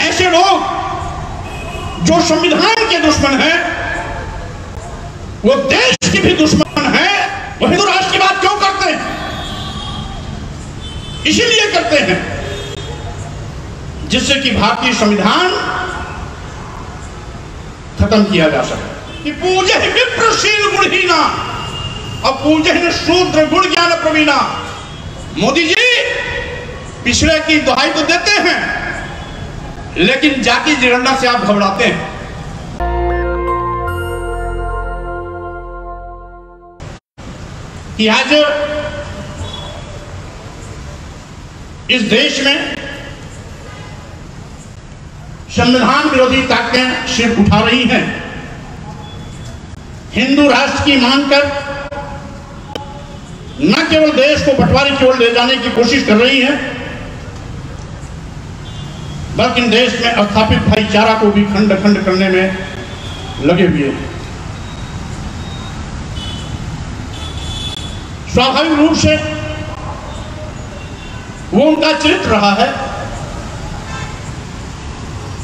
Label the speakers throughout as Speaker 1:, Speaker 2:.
Speaker 1: ऐसे लोग जो संविधान के दुश्मन हैं, वो देश के भी दुश्मन हैं, वो हिंदू राष्ट्र की बात क्यों करते हैं? इसीलिए करते हैं जिससे कि भारतीय संविधान खत्म किया जा सके। कि पूजे विप्रशील गुणहीना और पूजे शूद्र गुण ज्ञान प्रवीणा। मोदी जी पिछड़े की दुहाई तो देते हैं, लेकिन जाति जनगणना से आप घबराते हैं। कि आज इस देश में संविधान विरोधी ताकतें सिर उठा रही हैं, हिंदू राष्ट्र की मांग कर न केवल देश को बंटवारे की ओर ले जाने की कोशिश कर रही हैं, बल्कि देश में स्थापित भाईचारा को भी खंड खंड करने में लगे हुए हैं। स्वाभाविक रूप से वो उनका चरित्र रहा है।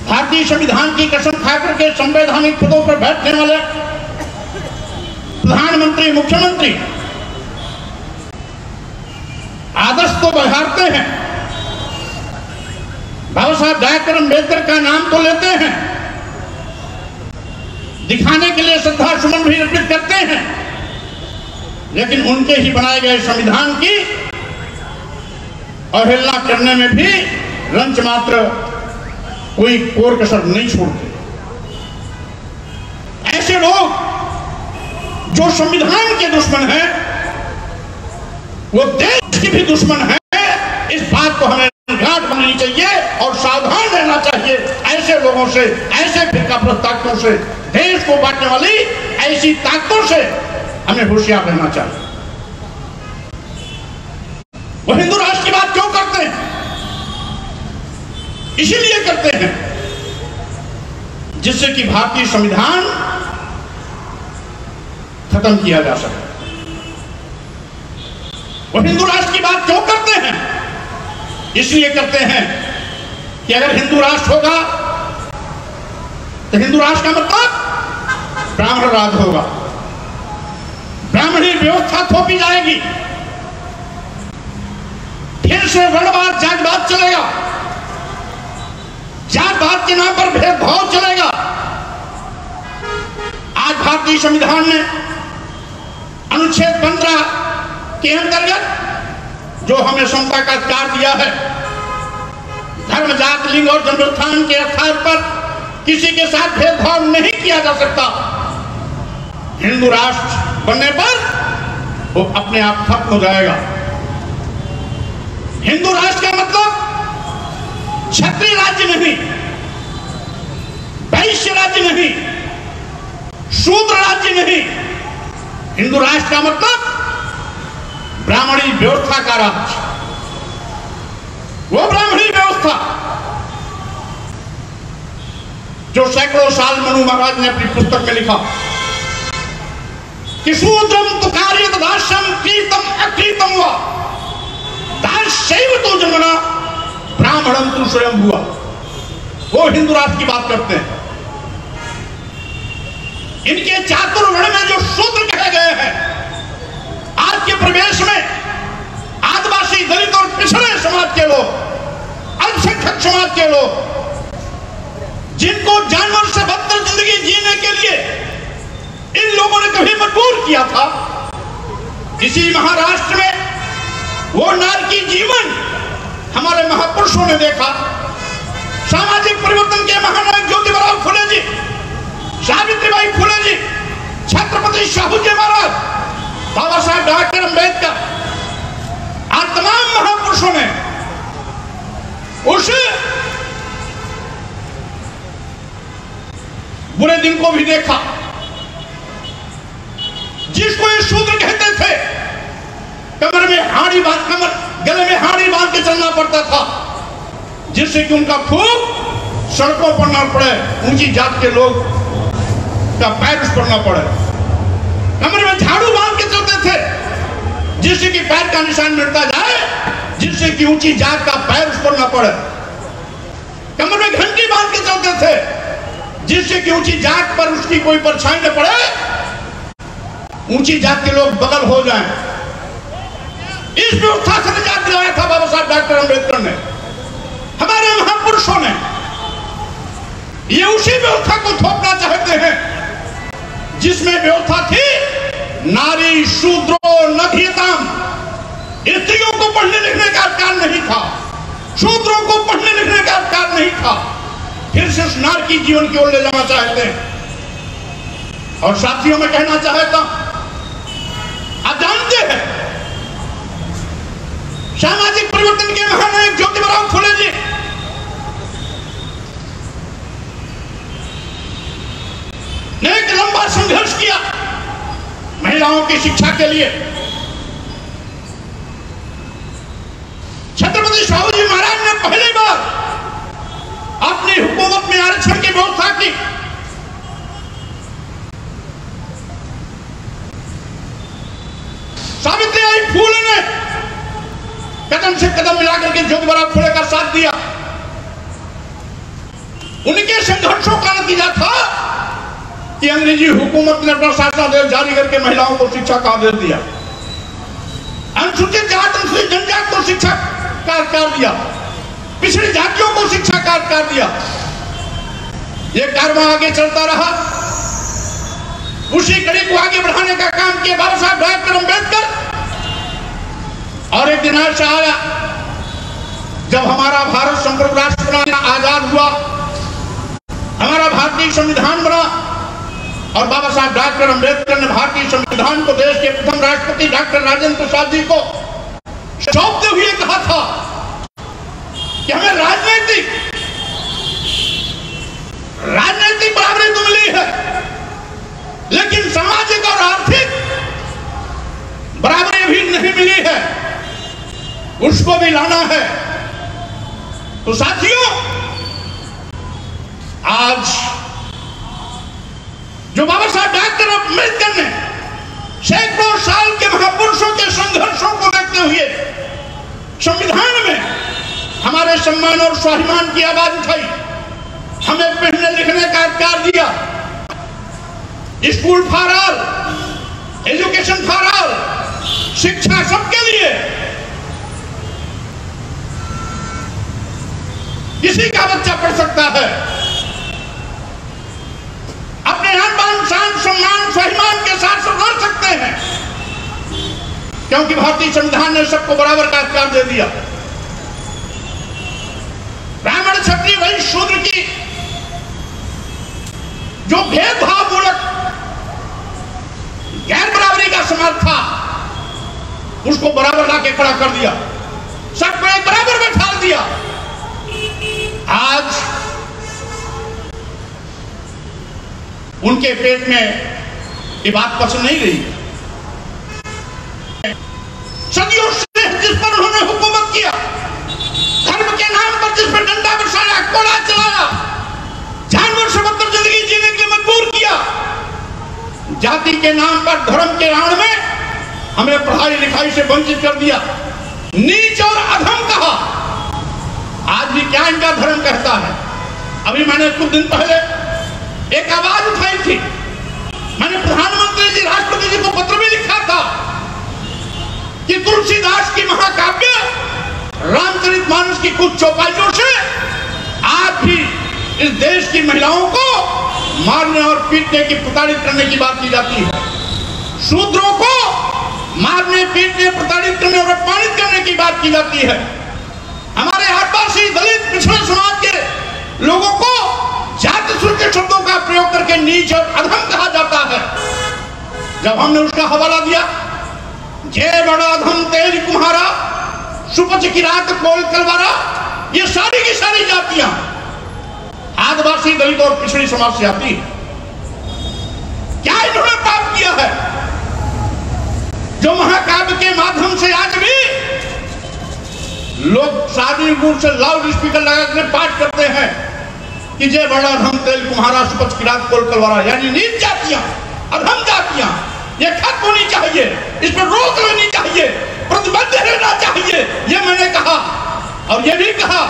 Speaker 1: भारतीय संविधान की कसम खाकर के संवैधानिक पदों पर बैठने वाले प्रधानमंत्री, मुख्यमंत्री आदर्श तो बहारते हैं, बाबा साहब डॉक्टर अम्बेडकर का नाम तो लेते हैं, दिखाने के लिए श्रद्धा सुमन भी अर्पित करते हैं, लेकिन उनके ही बनाए गए संविधान की अवहेलना करने में भी रंच मात्र कोई कोर कसर नहीं छोड़ते। ऐसे लोग जो संविधान के दुश्मन हैं, वो देश के भी दुश्मन हैं। इस बात को हमें गांठ बननी चाहिए और सावधान रहना चाहिए। ऐसे लोगों से, ऐसे फिरकाप्रस्त ताकतों से, देश को बांटने वाली ऐसी ताकतों से हमें होशियार रहना चाहिए। वो हिंदू राष्ट्र की बात क्यों करते हैं? इसीलिए करते हैं जिससे कि भारतीय संविधान खत्म किया जा सके। वो हिंदू राष्ट्र की बात क्यों करते हैं? इसलिए करते हैं कि अगर हिंदू राष्ट्र होगा तो हिंदू राष्ट्र का मतलब ब्राह्मण राज होगा, ब्राह्मणी व्यवस्था थोपी जाएगी, फिर से वर्णवाद जातवाद चलेगा, जातवाद के नाम पर भेदभाव चलेगा। आज भारतीय संविधान ने अनुच्छेद 15 के अंतर्गत जो हमें समता का अधिकार दिया है, धर्म, जात, लिंग और जन्मस्थान के आधार पर किसी के साथ भेदभाव नहीं किया जा सकता। हिंदू राष्ट्र बनने पर वो अपने आप खत्म हो जाएगा। हिंदू राष्ट्र का मतलब क्षत्रिय राज्य नहीं, वैश्य राज्य नहीं, शूद्र राज्य नहीं। हिंदू राष्ट्र का मतलब ब्राह्मणी व्यवस्था का राज्य। वो ब्राह्मणी व्यवस्था जो सैकड़ों साल मनु महाराज ने अपनी पुस्तक में लिखा कि शूद्रम तु कार्यत दास्यम कृतम अकृतम वा दास्यैव तो जन्मना ब्राह्मणम तु स्वयं हुआ। वो हिंदू राष्ट्र की बात करते हैं। इनके चातुर्वर्ण में जो शूद्र कहे गए हैं, आज के प्रदेश में आदिवासी, दलित और पिछड़े समाज के लोग, अल्पसंख्यक समाज के लोग, जिनको जानवर से बदतर जिंदगी जीने के लिए इन लोगों ने कभी मजबूर किया था, इसी महाराष्ट्र में वो नारकी जीवन हमारे महापुरुषों ने देखा। सामाजिक परिवर्तन के महानायक ज्योतिबा फुले जी, सावित्रीबाई फुले जी, छत्रपति शाहू जी महाराज, बाबा साहब डॉक्टर अम्बेडकर, आज तमाम महापुरुषों ने उस बुरे दिन को भी देखा जिसको ये शूद्र कहते थे। कमर में हाड़ी बांध, गले में हाड़ी बांध के चलना पड़ता था, जिससे कि उनका खूब सड़कों पर न पड़े, ऊंची जात के लोग का पैर उस पर न पड़े। कमर में झाड़ू बांध के चलते थे, जिससे कि पैर का निशान मिटता जाए, जिससे कि ऊंची जात का पैर उस पर न पड़े। कमर में घंटी थे, जिससे कि ऊंची जात पर उसकी कोई परछाई न पड़े, ऊंची जात के लोग बगल हो जाएं। इस व्यवस्था से निजात दिलाया था बाबा साहब डॉक्टर अंबेडकर ने, हमारे महापुरुषों ने। ये उसी व्यवस्था को थोपना चाहते हैं जिसमें व्यवस्था थी नारी शूद्रो नघीयताम। स्त्रियों को पढ़ने लिखने का अधिकार नहीं था, शूद्रों को पढ़ने लिखने का अधिकार नहीं था। फिर से उस नारकी जीवन की ओर ले जाना चाहते हैं। और साथियों में कहना चाहता, आप जानते हैं सामाजिक परिवर्तन के महानायक ज्योतिबा फुले जी ने एक लंबा संघर्ष किया महिलाओं की शिक्षा के लिए। छत्रपति शिवाजी महाराज ने पहली बार अपनी हुकूमत में आरक्षण की व्यवस्था की। सावित्रीबाई फूले ने कदम से कदम मिलाकर के ज्योतिबा फुले का साथ दिया। उनके संघर्षों का नतीजा था कि अंग्रेजी हुकूमत ने अपना शासनादेश जारी करके महिलाओं को शिक्षा का आदेश दिया। अनुसूचित जात अनुसूचित जनजात को शिक्षा का अधिकार दिया, पिछड़ी जातियों को शिक्षा का अधिकार दिया। यह कारवां आगे चलता रहा। उसी कड़ी को आगे बढ़ाने का काम किया बाबा साहब डॉक्टर अंबेडकर। और एक दिन ऐसा आया जब हमारा भारत संप्रभु राष्ट्र बना, आजाद हुआ, हमारा भारतीय संविधान बना और बाबा साहब डॉक्टर अंबेडकर ने भारतीय संविधान को देश के प्रथम राष्ट्रपति डॉक्टर राजेंद्र प्रसाद जी को सौंपते हुए कहा था कि हमें राजनीतिक बराबरी तो मिली है, लेकिन सामाजिक और आर्थिक बराबरी भी नहीं मिली है, उसको भी लाना है। तो साथियों, आज जो बाबा साहब डॉक्टर अंबेडकर ने सैकड़ों साल के महापुरुषों के संघर्षों को देखते हुए संविधान में हमारे सम्मान और स्वाभिमान की आवाज उठाई, हमें पढ़ने लिखने का अधिकार दिया, school for all, education for all, शिक्षा सबके लिए। किसी का बच्चा पढ़ सकता है, अपने आन शान सम्मान स्वाभिमान के साथ रह सकते हैं, क्योंकि भारतीय संविधान ने सबको बराबर का अधिकार दे दिया। ब्राह्मण क्षत्रिय वैश्य शूद्र की जो भेदभाव मूलक गैर बराबरी का समाज था, उसको बराबर लाके खड़ा कर दिया, सबको एक बराबर बैठा दिया। आज उनके पेट में ये बात पसंद नहीं रही। सदियों से जिस पर उन्होंने हुकूमत किया, धर्म के नाम पर जिस पर डंडा बरसाया, कोड़ा चलाया, जानवर से बदतर जिंदगी जीने के लिए मजबूर किया, जाति के नाम पर धर्म के आड़ में हमें पढ़ाई लिखाई से वंचित कर दिया, नीच और अधम कहा। आज भी क्या इनका धर्म कहता है? अभी मैंने कुछ दिन पहले एक आवाज उठाई थी, मैंने प्रधानमंत्री जी राष्ट्रपति जी को पत्र भी लिखा था कि तुलसीदास की महाकाव्य रामचरितमानस की कुछ चौपाइयों से आज भी इस देश की महिलाओं को मारने और पीटने की, प्रताड़ित करने की बात की जाती है। शूद्रों को मारने, पीटने, प्रताड़ित करने और अपमानित करने की बात की जाती है। हमारे आदिवासी, दलित, पिछड़े समाज के लोगों को जाति सूचक शब्दों का प्रयोग करके नीच और अधम कहा जाता है। जब हमने उसका हवाला दिया, जय बड़ा अधम तेज कुम्हारा, सुपच की रात कोल तलवारा, ये सारी की सारी जातियां आदिवासी, दलित और पिछड़ी समाज से आती है। क्या इन्होंने पाप किया है जो महाकाव्य के माध्यम से आज भी लोग सार्वजनिक रूप से लाउड स्पीकर लगाकर पाठ करते हैं कि जय बड़ा अधम तेल कुम्हारा, सुपच की रात कोल तलवारा, यानी नीच जातियां, अधम जातियां, ये खत्म होनी चाहिए, इस पर रोक लेनी चाहिए, प्रतिबद्ध रहना चाहिए। ये मैंने कहा और ये भी कहा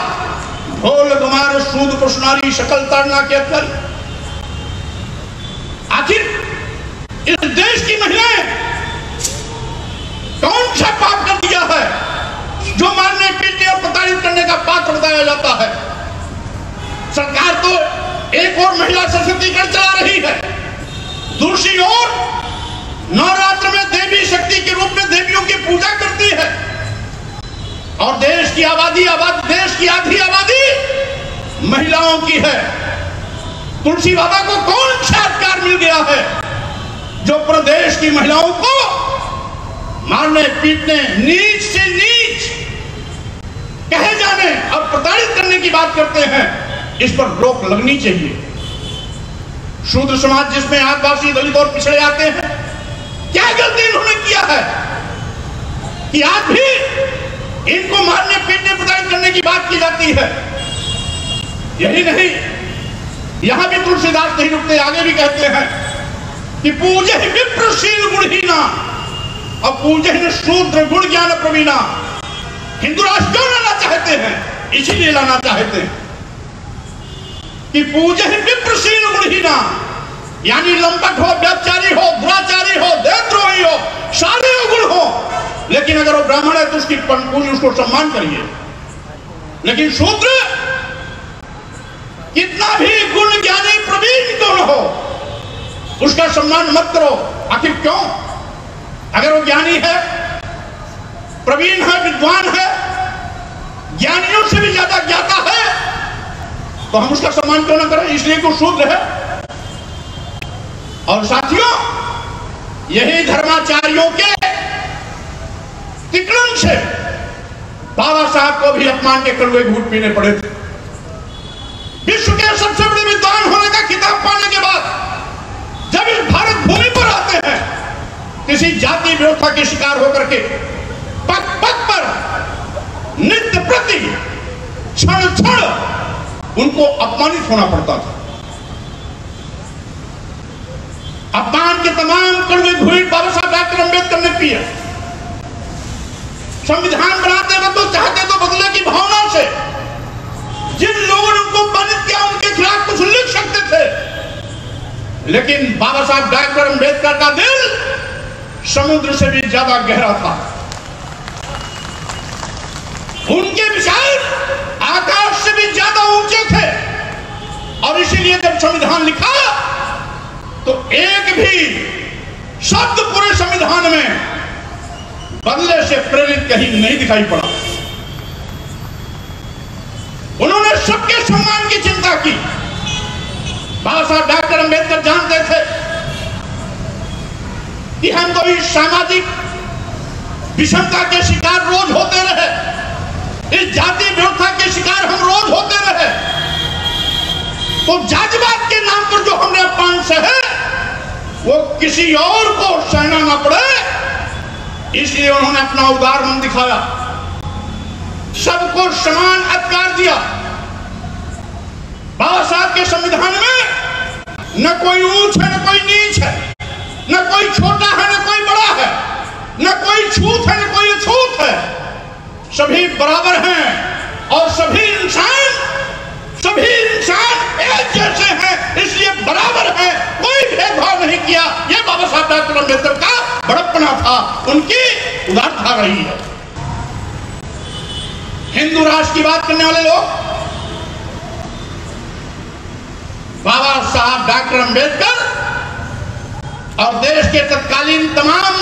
Speaker 1: ढोल गमार सूद पुष्णारी शकल ताड़ना के अक्कर। आखिर इस देश की महिलाएं कौन सा पाप कर दिया है जो मारने पीटने और प्रताड़ित करने का पात्र बताया जाता है? सरकार तो एक और महिला सशक्तिकरण चला रही है, दूसरी ओर नवरात्र में देवी शक्ति के रूप में देवियों की पूजा करती है, और देश की आधी आबादी महिलाओं की है। तुलसी बाबा को कौन सा अधिकार मिल गया है जो प्रदेश की महिलाओं को मारने पीटने, नीच से नीच कहे जाने और प्रताड़ित करने की बात करते हैं? इस पर रोक लगनी चाहिए। शूद्र समाज जिसमें आदिवासी, दलित और पिछड़े आते हैं, क्या गलती इन्होंने किया है कि आज भी इनको मारने पीटने प्रताड़ित करने की बात की जाती है? यही नहीं, यहां भी तुलसीदास नहीं रुकते, आगे भी कहते हैं कि पूजे विप्रशील गुणहीना और पूजे शूद्र गुण ज्ञान प्रवीणा। हिंदू राष्ट्र क्यों लाना चाहते हैं? इसीलिए लाना चाहते हैं कि पूजे विप्रशील गुणहीना, यानी लंपट हो, व्यभिचारी हो, दुराचारी हो, देशद्रोही हो, सारे गुण हो, लेकिन अगर वो ब्राह्मण है तो उसकी पूजी, उसको सम्मान करिए। लेकिन शूद्र कितना भी गुण ज्ञानी प्रवीण क्यों न हो, उसका सम्मान मत करो। आखिर क्यों? अगर वो ज्ञानी है, प्रवीण है, विद्वान है, ज्ञानियों से भी ज्यादा ज्ञाता है, तो हम उसका सम्मान क्यों न करें? इसलिए कि वो शूद्र है। और साथियों, यही धर्माचार्यों के तिकड़म से बाबा साहब को भी अपमान के कड़वे घूंट पीने पड़े थे। विश्व के सबसे बड़े विद्वान होने का खिताब पाने के बाद जब इस भारत भूमि पर आते हैं, किसी जाति व्यवस्था के शिकार होकर के पग पग पर नित्य प्रति क्षण क्षण उनको अपमानित होना पड़ता था। अपमान के तमाम कड़वे घूंट बाबा साहब डॉक्टर अंबेडकर ने पिए। संविधान बनाते वक्त तो चाहते तो बदले की भावना से जिन लोगों ने उनको अपमानित किया उनके खिलाफ कुछ लिख सकते थे, लेकिन बाबा साहब डॉक्टर अंबेडकर का दिल समुद्र से भी ज्यादा गहरा था। उनके विचार आकाश से भी ज्यादा ऊंचे थे, और इसीलिए जब संविधान लिखा तो एक भी शब्द पूरे संविधान में बदले से प्रेरित कहीं नहीं दिखाई पड़ा। उन्होंने सबके सम्मान की चिंता की। बाबा साहब डॉक्टर अंबेडकर जानते थे कि हम तो इस सामाजिक विषमता के शिकार रोज होते रहे, इस जाति व्यवस्था के शिकार हम रोज होते रहे, तो जातिवाद के नाम पर जो हमने अपमान सहे वो किसी और को सहना ना पड़े, इसलिए उन्होंने अपना उदार मन दिखाया, सबको समान अधिकार दिया। बाबा साहब के संविधान में न कोई ऊंच है न कोई नीच है, न कोई छोटा है न कोई बड़ा है, न कोई छूत है न कोई अछूत है, सभी बराबर हैं और सभी इंसान एक जैसे हैं, इसलिए बराबर हैं, कोई भेदभाव नहीं किया। यह बाबा साहब डॉक्टर अंबेडकर का बड़प्पना था, उनकी उदारता रही है। हिंदू राष्ट्र की बात करने वाले लोग बाबा साहब डॉक्टर अंबेडकर और देश के तत्कालीन तमाम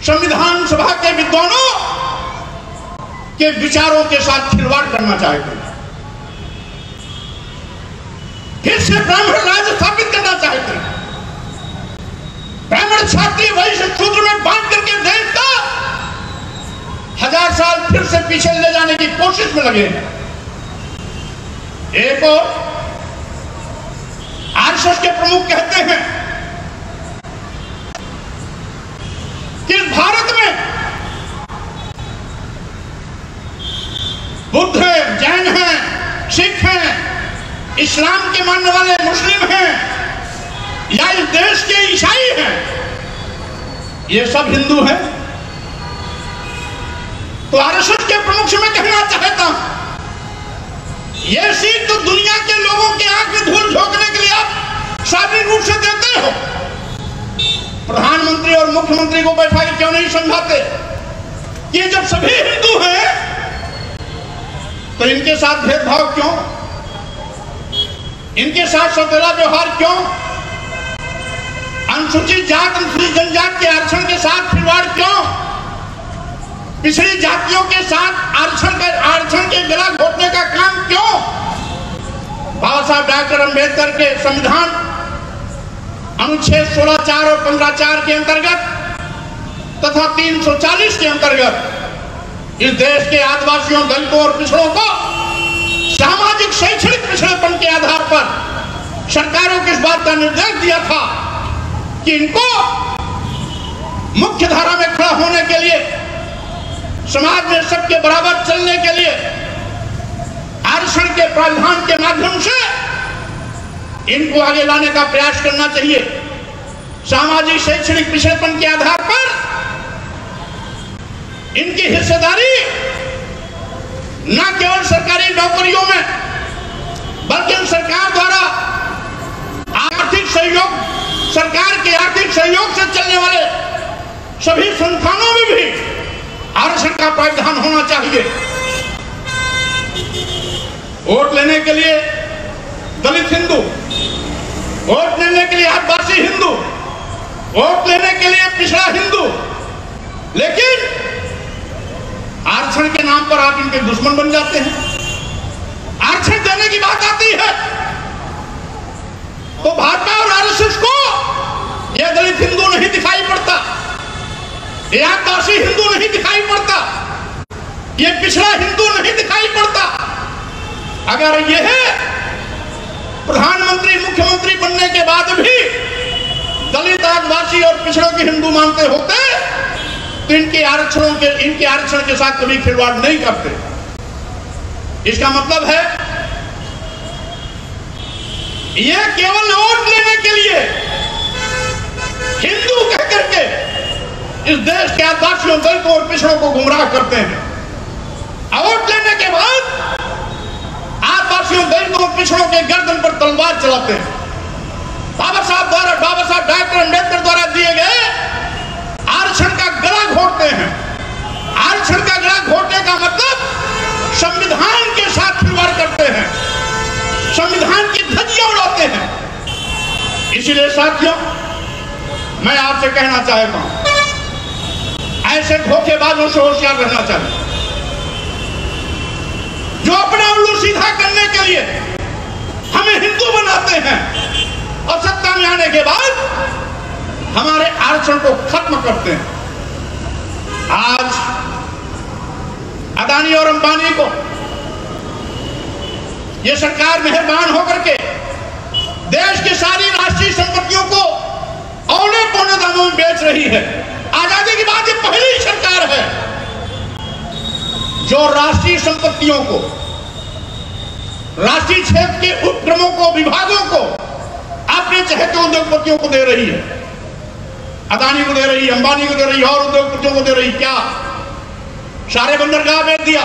Speaker 1: संविधान सभा के विद्वानों के विचारों के साथ खिलवाड़ करना चाहते हैं, फिर से ब्राह्मण राज स्थापित करना चाहते हैं, ब्राह्मण क्षत्रिय वैश्य शूद्र में बांट करके देश का 1000 साल फिर से पीछे ले जाने की कोशिश में लगे हैं। एक और आरएसएस के प्रमुख कहते हैं कि भारत में बुद्ध है, जैन है, सिख हैं, इस्लाम के मानने वाले मुस्लिम हैं, या इस देश के ईसाई हैं, ये सब हिंदू हैं। तो आरएसएस के प्रमुख से मैं कहना चाहता हूं ये सीट तो दुनिया के लोगों के आंख में धूल झोंकने के लिए आप शारीरिक रूप से देते हो। प्रधानमंत्री और मुख्यमंत्री को बैठा के क्यों नहीं समझाते कि जब सभी हिंदू हैं तो इनके साथ भेदभाव क्यों, इनके साथ सौतेला व्यवहार क्यों, अनुसूचित जात अनुसूचित जनजाति के आरक्षण के साथ खिलवाड़ क्यों, पिछड़ी जातियों के साथ आरक्षण के गला घोटने का काम क्यों। बाबा साहब डॉक्टर अंबेडकर के संविधान अनुच्छेद 16(4) और 15(4) के अंतर्गत तथा 340 के अंतर्गत इस देश के आदिवासियों, दलितों और पिछड़ों को सामाजिक शैक्षणिक पिछड़ेपन के आधार पर सरकारों को इस बात का निर्देश दिया था कि इनको मुख्य धारा में खड़ा होने के लिए, समाज में सबके बराबर चलने के लिए आरक्षण के प्रावधान के माध्यम से इनको आगे लाने का प्रयास करना चाहिए। सामाजिक शैक्षणिक पिछड़ेपन के आधार पर इनकी हिस्सेदारी न केवल सरकारी नौकरियों में बल्कि सरकार द्वारा आर्थिक सहयोग, सरकार के आर्थिक सहयोग से चलने वाले सभी संस्थानों में भी आरक्षण का प्रावधान होना चाहिए। वोट लेने के लिए दलित हिंदू, वोट लेने के लिए आदिवासी हिंदू, वोट लेने के लिए पिछड़ा हिंदू, लेकिन आरक्षण के नाम पर आप इनके दुश्मन बन जाते हैं। आरक्षण देने की बात आती है तो भाजपा और आरएसएस को यह दलित हिंदू नहीं दिखाई पड़ता, यह आदिवासी हिंदू नहीं दिखाई पड़ता, यह पिछड़ा हिंदू नहीं दिखाई पड़ता। अगर यह प्रधानमंत्री मुख्यमंत्री बनने के बाद भी दलित, आदिवासी और पिछड़ों के हिंदू मानते होते तो इनके आरक्षण के साथ कभी खिलवाड़ नहीं करते। इसका मतलब है यह केवल वोट लेने के लिए हिंदू कह करके इस देश के आदिवासियों, दलितों और पिछड़ों को गुमराह करते हैं। वोट लेने के बाद आदिवासियों, दलितों और पिछड़ों के गर्दन पर तलवार चलाते हैं। बाबा साहब डॉक्टर अंबेडकर द्वारा दिए गए आरक्षण का गला घोटते हैं। आरक्षण का गला घोटने का मतलब संविधान के साथ खिलवाड़ करते हैं, संविधान की धज्जियां उड़ाते हैं। इसलिए साथियों, मैं आपसे कहना चाहता हूं, ऐसे धोखेबाजों से होशियार रहना चाहिए जो अपना उल्लू सीधा करने के लिए हमें हिंदू बनाते हैं और सत्ता में आने के बाद हमारे आरक्षण को खत्म करते हैं। आज अदानी और अंबानी को यह सरकार मेहरबान होकर के देश की सारी राष्ट्रीय संपत्तियों को औने पौने दामों में बेच रही है। आजादी के बाद ये पहली सरकार है जो राष्ट्रीय संपत्तियों को, राष्ट्रीय क्षेत्र के उपक्रमों को, विभागों को अपने चहेते उद्योगपतियों को दे रही है। अदानी को दे रही है, अंबानी को दे रही है और उद्योगपतियों को दे रही। क्या सारे बंदरगाह बेच दिया,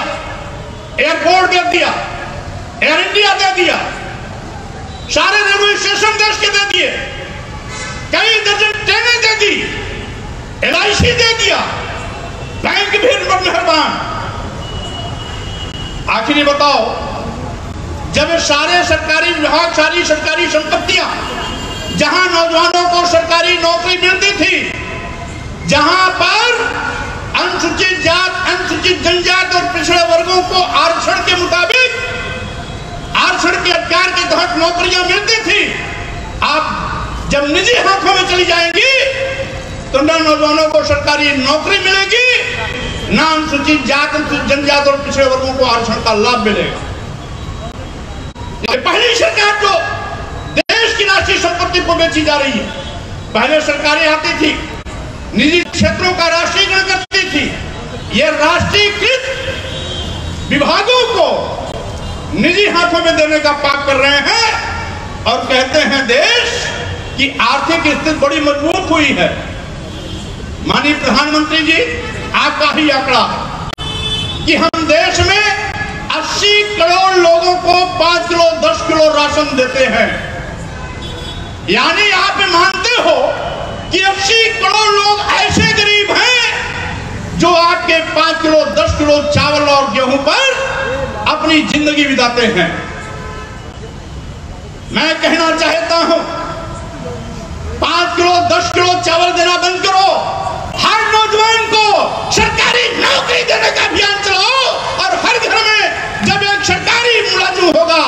Speaker 1: एयरपोर्ट बेच दिया, एयर इंडिया दे दिया, सारे रेलवे स्टेशन देश के दे दिए, कई दर्जन ट्रेनें दे दी, LIC दे दिया, बैंक भी इन पर मेहरबान। आखिर ये बताओ, जब सारे सरकारी विभाग, सारी सरकारी संपत्तियां, जहां नौजवानों को सरकारी नौकरी मिलती थी, जहां पर अनुसूचित जात, अनुसूचित जनजाति और पिछड़े वर्गों को आरक्षण के मुताबिक, आरक्षण के अधिकार के तहत नौकरियां मिलती थी, आप जब निजी हाथों में चली जाएंगी तो न नौजवानों को सरकारी नौकरी मिलेगी, न अनुसूचित जात, अनुसूचित जनजाति और पिछड़े वर्गों को आरक्षण का लाभ मिलेगा। पहली सरकार जो देश की राष्ट्रीय संपत्ति को बेची जा रही है, पहले सरकारें आती थी, निजी क्षेत्रों का राष्ट्रीयकरण करती थी। ये राष्ट्रीयकृत विभागों को निजी हाथों में देने का पाप कर रहे हैं और कहते हैं देश की आर्थिक स्थिति बड़ी मजबूत हुई है। माननीय प्रधानमंत्री जी, आपका ही आंकड़ा है कि हम देश में 80 करोड़ लोगों को 5 किलो 10 किलो राशन देते हैं। यानी आप मानते हो कि 80 करोड़ लोग ऐसे गरीब हैं जो आपके 5 किलो 10 किलो चावल और गेहूं पर अपनी जिंदगी बिताते हैं। मैं कहना चाहता हूं 5 किलो 10 किलो चावल देना बंद करो, हर नौजवान को सरकारी नौकरी देने का अभियान चलाओ और हर घर में जब एक सरकारी मुलाजिम होगा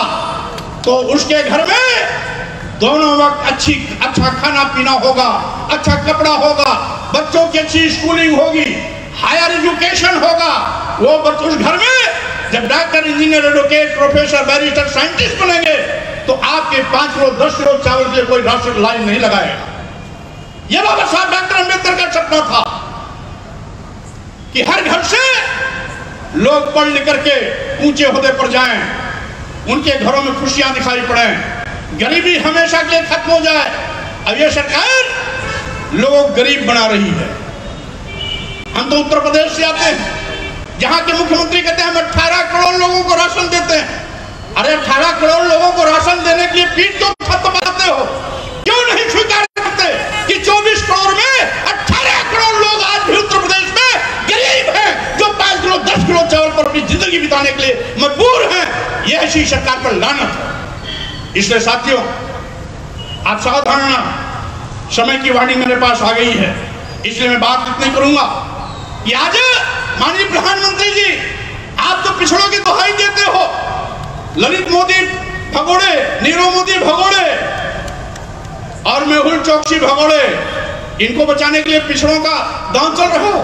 Speaker 1: तो उसके घर में दोनों वक्त अच्छा खाना पीना होगा, अच्छा कपड़ा होगा, बच्चों की अच्छी स्कूलिंग होगी, हायर एजुकेशन होगा। वो उस घर में जब doctor engineer advocate professor barrister scientist बनेंगे तो आपके 5 किलो 10 किलो चावल के लिए कोई राशन लाइन नहीं लगाएगा। यह बाबा साहब डॉक्टर अंबेडकर का सपना था कि हर घर से लोग पढ़ लिख करके ऊंचे ओहदे पर जाएं, उनके घरों में खुशियां दिखाई पड़े, गरीबी हमेशा के लिए खत्म हो जाए। अब यह सरकार लोगों को गरीब बना रही है। हम तो उत्तर प्रदेश से आते हैं जहां के मुख्यमंत्री कहते हैं हम 18 करोड़ लोगों को राशन देते हैं। अरे 18 करोड़ लोगों को राशन देने के लिए पीठ क्यों थपथपाते हो? क्यों नहीं स्वीकार करते कि 24 करोड़ में 18 करोड़ लोग आज भी उत्तर प्रदेश में गरीब हैं जो 5 किलो 10 किलो चावल पर अपनी जिंदगी बिताने के लिए मजबूर हैं। यह ऐसी सरकार पर लानत है। इसलिए साथियों आप सावधान रहना, समय की वाणी मेरे पास आ गई है, इसलिए मैं बात इतनी करूंगा कि आज माननीय प्रधानमंत्री जी आप तो पिछड़ों की दुहाई देते हो, ललित मोदी भगोड़े, नीरव मोदी भगोड़े और मेहुल चोकसी भगोड़े, इनको बचाने के लिए पिछड़ों का दांव चल रहा हो।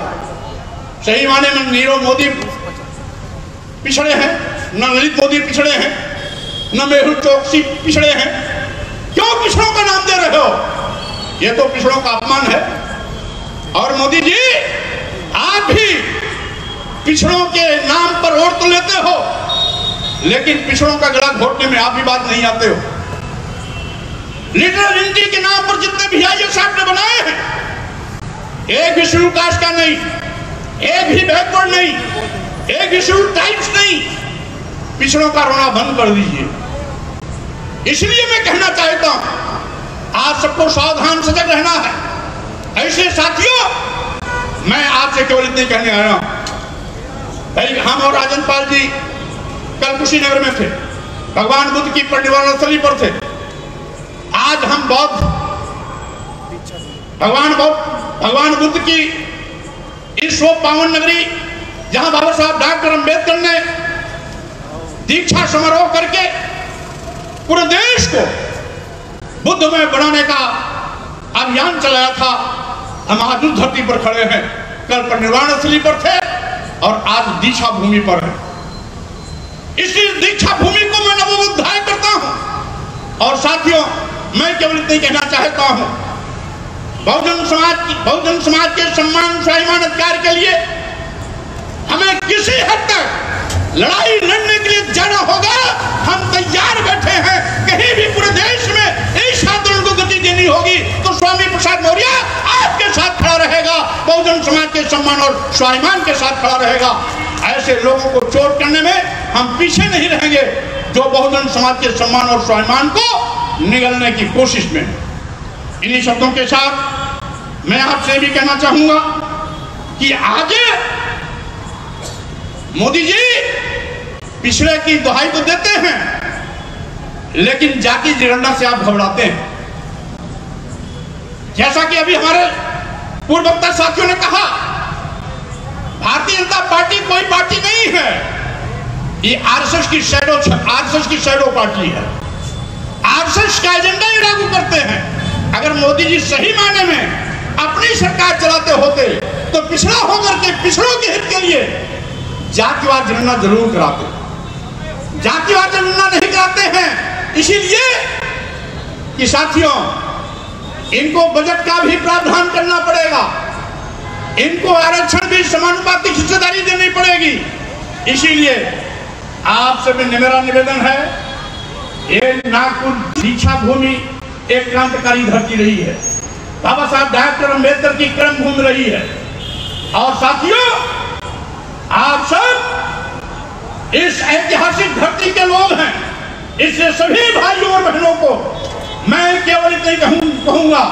Speaker 1: सही माने में नीरव मोदी पिछड़े हैं, न ललित मोदी पिछड़े हैं, न मेहुल चोकसी पिछड़े हैं। क्यों पिछड़ों का नाम दे रहे हो? यह तो पिछड़ों का अपमान है। और मोदी जी आप भी पिछड़ों के नाम पर वोट तो लेते हो, लेकिन पिछड़ों का गला घोटने में आप भी बात नहीं आते हो। लिटरल इंडिया के नाम पर जितने भी आईएएस आपने बनाए हैं, एक भी शेड्यूल कास्ट का नहीं, एक भी बैकवर्ड नहीं, एक भी शेड्यूल ट्राइब्स नहीं। पिछड़ों का रोना बंद कर दीजिए। इसलिए मैं कहना चाहता हूं आप सबको सावधान सजग रहना है। ऐसे साथियों मैं आपसे केवल इतने कहने आया हूं। भाई हम और राजन पाल जी कल कुशीनगर में थे, भगवान बुद्ध की परिनिर्वाण स्थली पर थे। आज हम भगवान बुद्ध की इस वो पावन नगरी जहां बाबा साहब डॉक्टर अंबेडकर ने दीक्षा समारोह करके पूरे देश को बुद्धमय बनाने का अभियान चलाया था, हम आज उस धरती पर खड़े हैं। कल परिनिर्वाण स्थली पर थे और आज दीक्षा भूमि पर है। इसी दीक्षा भूमि को मैं नमोबुद्धाय करता हूं। और साथियों मैं केवल इतना ही कहना चाहता हूं, बहुजन समाज के सम्मान स्वाभिमान अधिकार के लिए हमें किसी हद तक लड़ाई लड़ने के लिए जाना होगा। हम तैयार बैठे हैं। कहीं भी पूरे देश में इस आंदोलन को गति देनी होगी तो स्वामी प्रसाद मौर्य आपके साथ खड़ा रहेगा, बहुजन समाज के सम्मान और स्वाभिमान के साथ खड़ा रहेगा। ऐसे लोगों को चोट करने में हम पीछे नहीं रहेंगे जो बहुजन समाज के सम्मान और स्वाभिमान को निगलने की कोशिश में। इन्हीं शब्दों के साथ मैं आपसे भी कहना चाहूंगा कि आज मोदी जी पिछड़े की दुहाई तो देते हैं, लेकिन जाति जनगणना से आप घबराते हैं। जैसा कि अभी हमारे पूर्व वक्ता साथियों ने कहा, भारतीय जनता पार्टी कोई पार्टी नहीं है, ये आरएसएस की शैडो पार्टी है। आरएसएस का एजेंडा ही लागू करते हैं। अगर मोदी जी सही मायने में अपनी सरकार चलाते होते तो पिछड़ा होकर के पिछड़ों के हित के लिए जातिवाद जनगणना जरूर कराते। जातिवाद जनगणना नहीं कराते हैं इसीलिए कि साथियों इनको बजट का भी प्रावधान करना पड़ेगा, इनको आरक्षण भी समानुपातिक हिस्सेदारी देनी पड़ेगी। इसीलिए आपसे भी मेरा निवेदन है, ये नागपुर दीक्षा भूमि एक क्रांतिकारी धरती रही है, बाबा साहब डॉक्टर अंबेडकर की कर्म भूमि रही है। और साथियों आप सब इस ऐतिहासिक धरती के लोग हैं। इसलिए सभी भाइयों और बहनों को मैं केवल इतना ही कहूंगा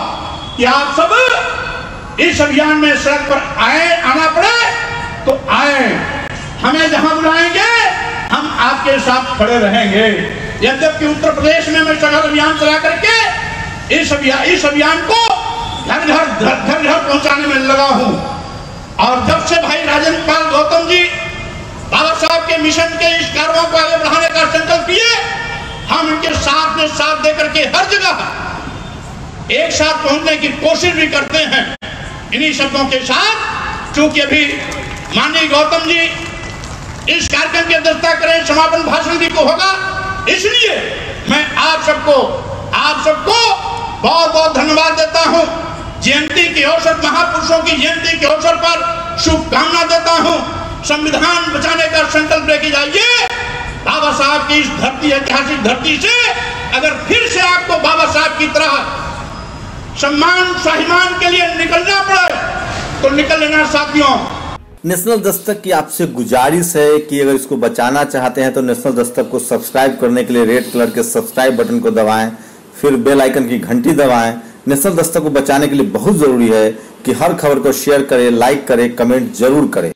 Speaker 1: कि आप सब इस अभियान में सड़क पर आना पड़े तो आए। हमें जहां बुलाएंगे हम आपके साथ खड़े रहेंगे। यद्यपि उत्तर प्रदेश में मैं सघन अभियान चला करके इस अभियान को घर घर पहुंचाने में लगा हूं। और जब से भाई राजेंद्र पाल गौतम जी बाबा साहब के मिशन के इस कार्यों को आगे बढ़ाने का संकल्प किए, हम इनके साथ में साथ देकर के हर जगह एक साथ पहुंचने की कोशिश भी करते हैं। इन्हीं शब्दों के साथ, चूंकि अभी माननीय गौतम जी इस कार्यक्रम की अध्यक्षता करें, समापन भाषण भी को होगा, इसलिए मैं आप सबको बहुत बहुत धन्यवाद देता हूं। जयंती के अवसर, महापुरुषों की जयंती के अवसर पर शुभकामना देता हूं। संविधान बचाने का संकल्प लेके जाइए। बाबा साहब की इस धरती, ऐतिहासिक धरती से अगर फिर से आपको बाबा साहब की तरह सम्मान स्वाभिमान के लिए निकलना पड़े तो निकल लेना साथियों।
Speaker 2: नेशनल दस्तक की आपसे गुजारिश है कि अगर इसको बचाना चाहते हैं तो नेशनल दस्तक को सब्सक्राइब करने के लिए रेड कलर के सब्सक्राइब बटन को दबाएं, फिर बेल आइकन की घंटी दबाएं। नेशनल दस्तक को बचाने के लिए बहुत जरूरी है कि हर खबर को शेयर करें, लाइक करें, कमेंट जरूर करें।